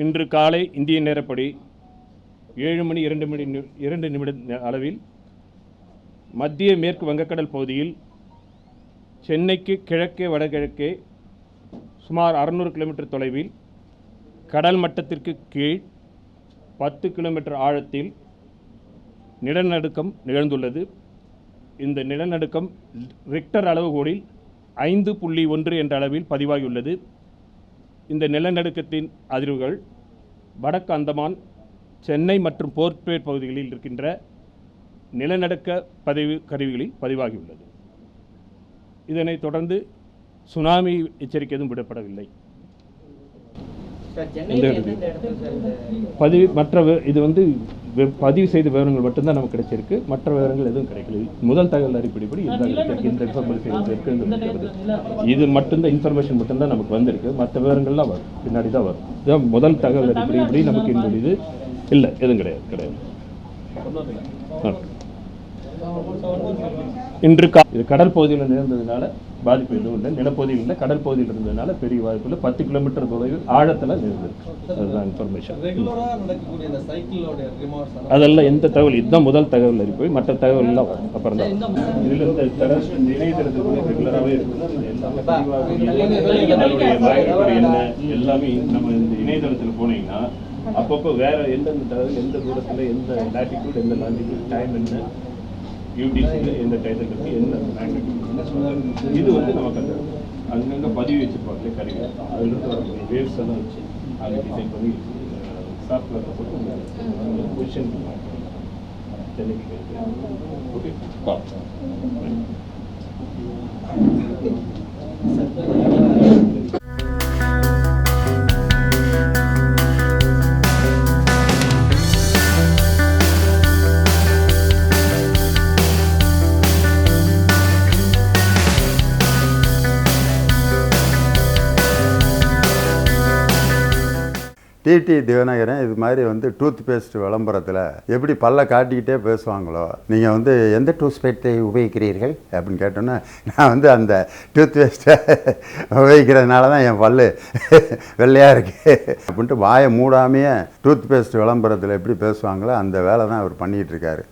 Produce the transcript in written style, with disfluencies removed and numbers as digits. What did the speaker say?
இன்று காலை இந்திய நேரப்படி 7:02 அளவில் மத்திய மேற்கு வங்கக்கடல் பகுதியில் சென்னைக்கு கிழக்கே வடகிழக்கே சுமார் 600 கிலோமீட்டர் தொலைவில் கடல் மட்டத்திற்கு கீழ் 10 கிலோமீட்டர் ஆழத்தில் நிலநடுக்கம் நிகழ்ந்துள்ளது. இந்த நிலநடுக்கம் ரிக்டர் அளவுகோலில் 5.1 என்ற அளவில் பதிவாகியுள்ளது. இந்த நிலநடுக்கத்தின் அதிர்வுகள் வடக்கு அந்தமான், சென்னை மற்றும் போர்ட்பேட் பகுதிகளில் இருக்கின்ற நிலநடுக்க பதிவு கருவிகளில் பதிவாகியுள்ளது. இதனைத் தொடர்ந்து சுனாமி எச்சரிக்கை எதுவும் விடப்படவில்லை. பதிவு மற்ற இது பதிவு செய்த விவரங்கள் மட்டும்தான் நமக்கு கிடைச்சிருக்கு. மற்ற விவரங்கள் எதுவும் கிடைக்கல. முதல் தகவல் அடிப்படைப்படி இந்த இது மட்டும்தான் இன்ஃபர்மேஷன் மட்டும்தான் நமக்கு வந்திருக்கு. மற்ற விவரங்கள்லாம் வரும், பின்னாடி தான் வரும். இதுதான் முதல் தகவல் அடிப்படைப்படி நமக்கு இந்த இது இல்லை, எதுவும் கிடையாது. இன்று இது கடல் பகுதியில் நிகழ்ந்ததுனால பாதிப்பு எதுவும் இல்லை. நிலப்பகுதியில் இல்லை, கடல் பகுதியில் இருந்ததுனால பெரிய வாய்ப்பு இல்லை. 10 கிலோமீட்டர் தொலைவில் ஆழத்தில் நிகழ்ந்திருக்கு. அதுதான் இன்ஃபர்மேஷன். அதெல்லாம் எந்த தகவல், இதுதான் முதல் தகவல் அறிப்பை. மற்ற தகவல்லாம் வரும் அப்புறம் தான். இதில் இந்த இணையதளத்துக்கு ரெகுலராகவே இருக்குது. என்ன எல்லாமே நம்ம இந்த இணையதளத்தில் போனீங்கன்னா அப்பப்போ வேற எந்தெந்த தகவல், எந்த தூரத்தில், எந்த லேட்டிடியூட், எந்த லாங்கிடியூட், டைம் என்ன, யூடிசியில் எந்த டைட்டில் இருக்குது, என்ன மேக்னிடியூட், இது நமக்கு அந்த அங்கங்கே பதிவு வச்சுருப்பாங்களே கருவி, அதுலேருந்து வரக்கூடிய வேவ்ஸ் எல்லாம் வச்சு அதை டிசைன் பண்ணி சாஃப்ட்வேரில் போட்டு பொசிஷன் சென்னைக்கு ஓகே. டிடி திவனகரன் இது மாதிரி டூத் பேஸ்ட் விளம்பரத்தில் எப்படி பல்ல காட்டிக்கிட்டே பேசுவாங்களோ, நீங்கள் எந்த டூத் பேஸ்ட்டை உபயோகிக்கிறீர்கள் அப்படின்னு கேட்டோன்னா, நான் அந்த டூத் பேஸ்ட்டை உபயோகிக்கிறதுனால தான் என் பல் வெள்ளையாக இருக்குது அப்படின்ட்டு வாயை மூடாமையே டூத் பேஸ்ட் விளம்பரத்தில் எப்படி பேசுவாங்களோ அந்த வேலை தான் அவர் பண்ணிகிட்ருக்காரு.